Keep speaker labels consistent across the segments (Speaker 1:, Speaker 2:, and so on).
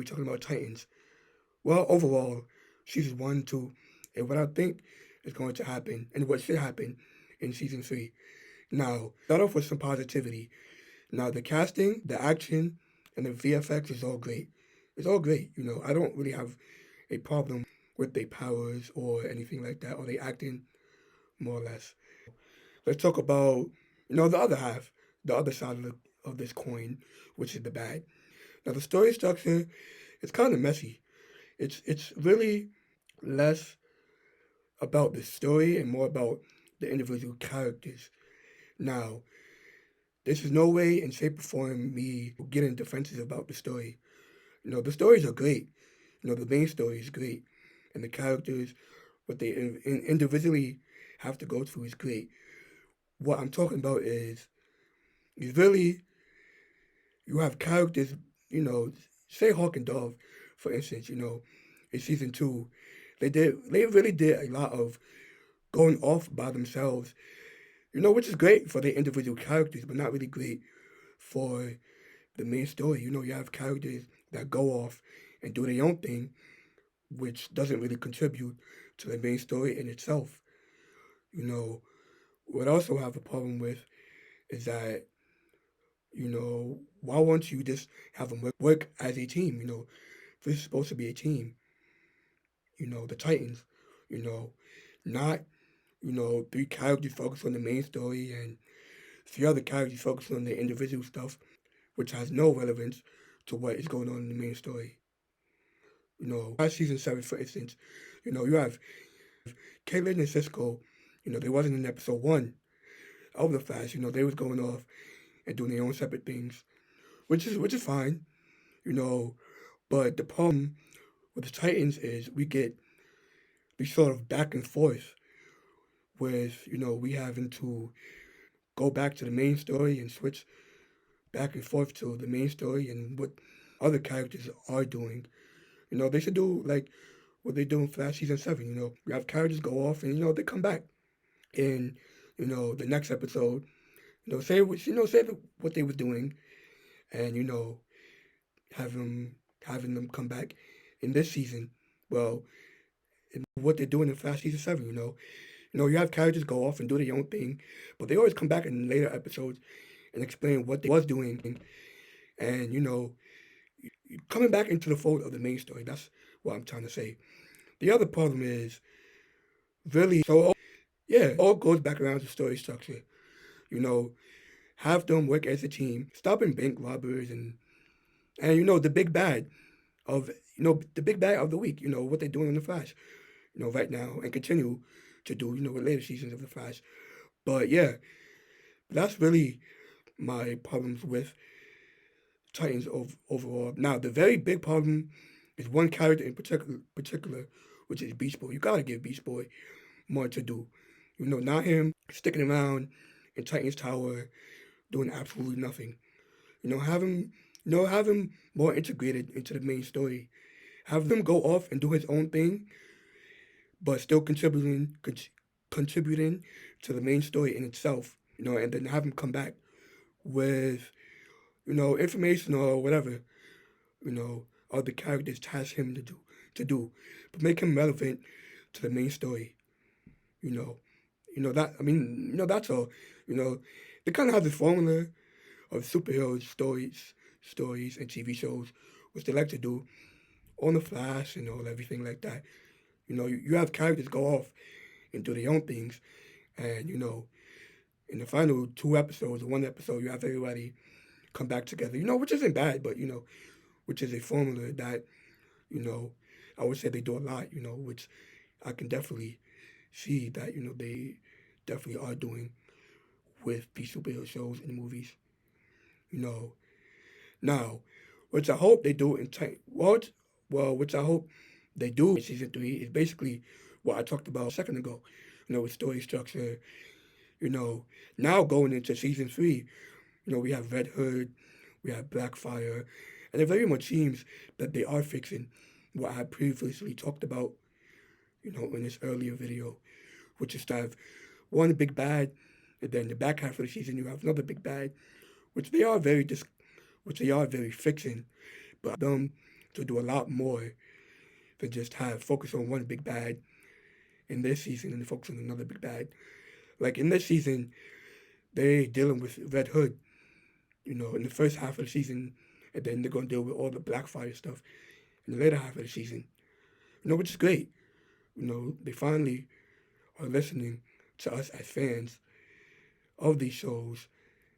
Speaker 1: we're talking about Titans. Well, overall, season 1, 2, and what I think is going to happen and what should happen in season 3. Now, start off with some positivity. Now, the casting, the action, and the VFX is all great. It's all great. I don't really have a problem with their powers or anything like that, or they acting more or less. Let's talk about the other half, the other side of this coin, which is the bad. Now, the story structure is kind of messy. It's really less about the story and more about the individual characters. Now, this is no way in shape or form me getting defensive about the story. The stories are great. The main story is great, and the characters, what they individually have to go through is great. What I'm talking about is really you have characters, say Hawk and Dove, for instance, in season 2, they really did a lot of going off by themselves, which is great for their individual characters, but not really great for the main story. You have characters that go off and do their own thing, which doesn't really contribute to the main story in itself. You know, what I also have a problem with is that, why won't you just have them work as a team? This is supposed to be a team, the Titans, you know, not, three characters focus on the main story and three other characters focus on the individual stuff, which has no relevance to what is going on in the main story. Last season 7, for instance, you have Caitlin and Cisco, they wasn't in episode 1 of The Flash, they was going off and doing their own separate things, which is fine, you know, but the problem with the Titans is we get these sort of back and forth with, we having to go back to the main story and switch back and forth to the main story and what other characters are doing. They should do like what they do in Flash season 7. We have characters go off and they come back in the next episode. Say what they was doing, and having them come back in this season. Well, in what they're doing in Flash season 7. You have characters go off and do their own thing, but they always come back in later episodes and explain what they was doing, and coming back into the fold of the main story. That's what I'm trying to say. The other problem is really yeah, it all goes back around to story structure. You know, have them work as a team, stopping bank robbers and the big bad of the big bad of the week. What they're doing in the Flash. Right now and continue to do. With later seasons of the Flash. But yeah, that's really my problems with Titans overall. Now, the very big problem is one character in particular, which is Beast Boy. You gotta give Beast Boy more to do. Not him sticking around in Titans Tower doing absolutely nothing. Have him more integrated into the main story. Have him go off and do his own thing, but still contributing to the main story in itself. And then have him come back with information or whatever other characters task him to do, but make him relevant to the main story. You know, that I mean, that's all. You know, they kind of have this formula of superhero stories and TV shows, which they like to do on the Flash and all everything like that. You have characters go off and do their own things, and in the final 2 episodes or 1 episode, you have everybody come back together. Which isn't bad, but which is a formula that you know I would say they do a lot. Which I can definitely see that they definitely are doing with these superhero shows and movies. You know, now, which I hope they do in which I hope they do in season 3 is basically what I talked about a second ago. With story structure. You know, now going into season 3, we have Red Hood, we have Blackfire, and it very much seems that they are fixing what I previously talked about, in this earlier video, which is to have one big bad, and then the back half of the season you have another big bad, which they are very fixing, but them to do a lot more than just have focus on one big bad in this season and focus on another big bad. Like in this season, they dealing with Red Hood, in the first half of the season, and then they're gonna deal with all the Blackfire stuff in the later half of the season. Which is great. They finally are listening to us as fans of these shows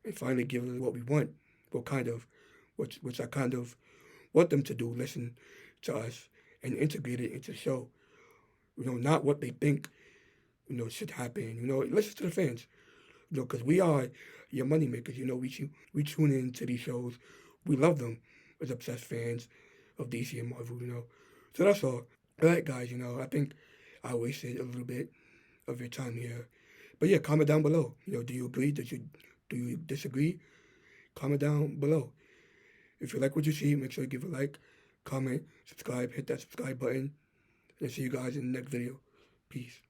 Speaker 1: and finally giving us what we want, which I kind of want them to do, listen to us and integrate it into the show. Not what they think, should happen. Listen to the fans, because we are your moneymakers. We tune in to these shows. We love them as obsessed fans of DC and Marvel. So that's all. All right, guys, I think I wasted a little bit of your time here. But yeah, comment down below. Do you agree? Do you disagree? Comment down below. If you like what you see, make sure you give a like, comment, subscribe, hit that subscribe button, and see you guys in the next video. Peace.